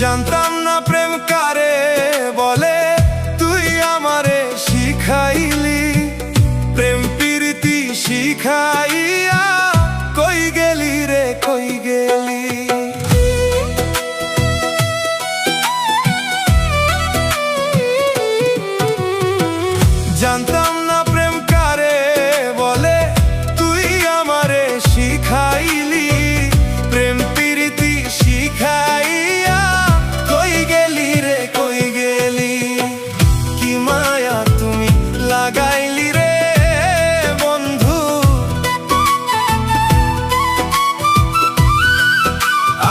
জানতাম না প্রেম কারে বলে, তুই আমারে শিখাইলি। প্রেম প্রীতি শিখাইয়া কই গেলি রে, কই গেলি। জানতাম না প্রেম কারে বলে, তুই আমারে শিখাইলি। প্রেম প্রীতি শিখাইয়া কই গেলি রে, কই গেলি। কি মায়া তুমি লাগাইলি রে বন্ধু,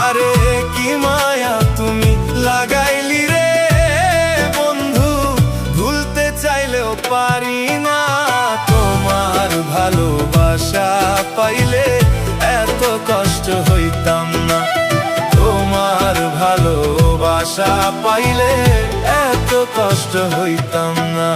আরে কি মায়া তুমি লাগাইলি রে বন্ধু। ভুলতে চাইলেও পারি না, তোমার ভালোবাসা পাইলে এত কষ্ট হইতাম না। তোমার ভালোবাসা পাইলে এত কষ্ট হইতাম না।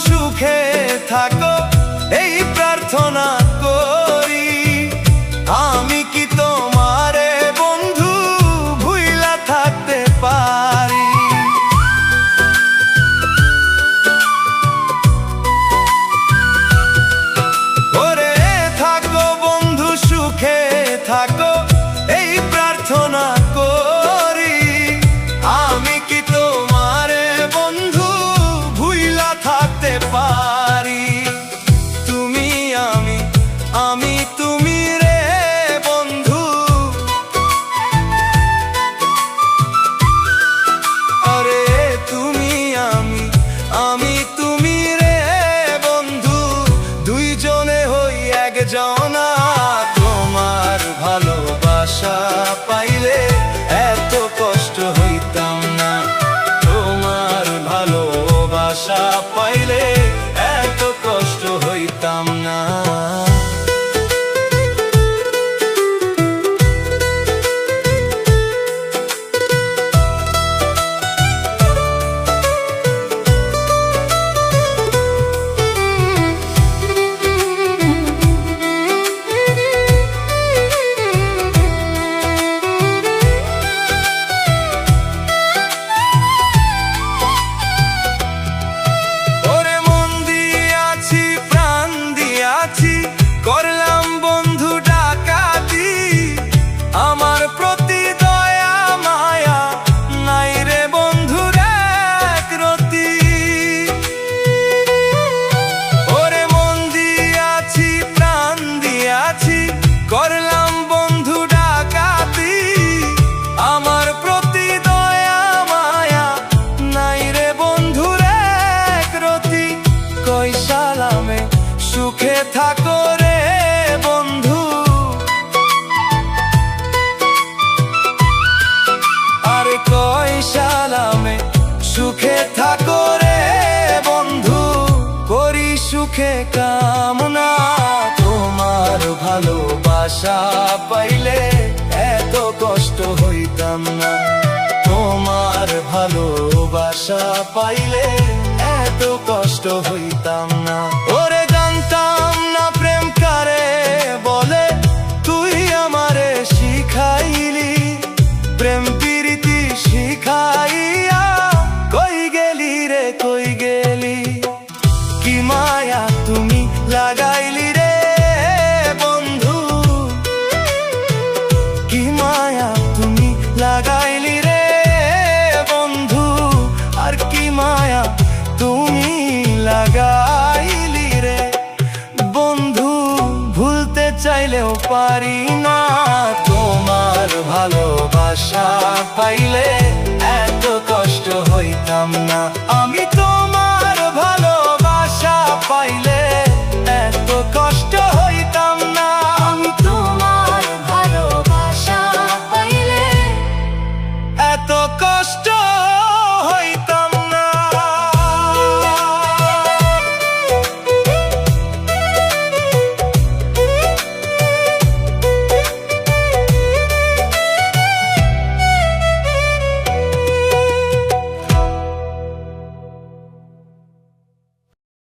সুখে থাকো এই প্রার্থনা করি, আমি কি তোমারে বন্ধু ভুইলা থাকতে পারি। ওরে থাকো বন্ধু সুখে থাকো এই প্রার্থনা করি, আমি কি তোমারে বন্ধু ভুইলা থাকতে পারি। তুমি আমি তুমি রে বন্ধু, আরে তুমি আমি তুমি রে বন্ধু। দুইজনে হই একজনা, তোমার ভালোবাসা পাইলে এত কষ্ট হইতাম না। তোমার ভালোবাসা পাইলে এত কষ্ট হইতাম না। করলাম বন্ধু ডাকাতি, আমার প্রতি দয়া মায়া নাই রে বন্ধুর এক রতি। ওরে মন দিয়াছি প্রাণ দিয়াছি, করলাম বন্ধু ডাকাতি, আমার প্রতি দয়া মায়া নাই রে বন্ধুর এক রতি। কই সালামে সুখে থাকো রে বন্ধু, আরে কই সালামে সুখে থাকো রে বন্ধু। করি সুখে কামনা, তোমার ভালোবাসা পাইলে এত কষ্ট হইতাম না। তোমার ভালোবাসা পাইলে এত কষ্ট হইতাম না। ওরে জানতাম না প্রেম কারে বলে, তুই আমারে শিখাইলি। প্রেম প্রীতি শিখাইয়া কই গেলি রে, কই গেলি। কি মায়া তুমি লাগাইলি রে বন্ধু, কি মায়া তুমি লাগাইলি রে বন্ধু। আর কি মায়া তুমি লাগাইলি রে বন্ধু। ভুলতে চাইলেও পারি না, তোমার ভালোবাসা পাইলে এত কষ্ট হইতাম না।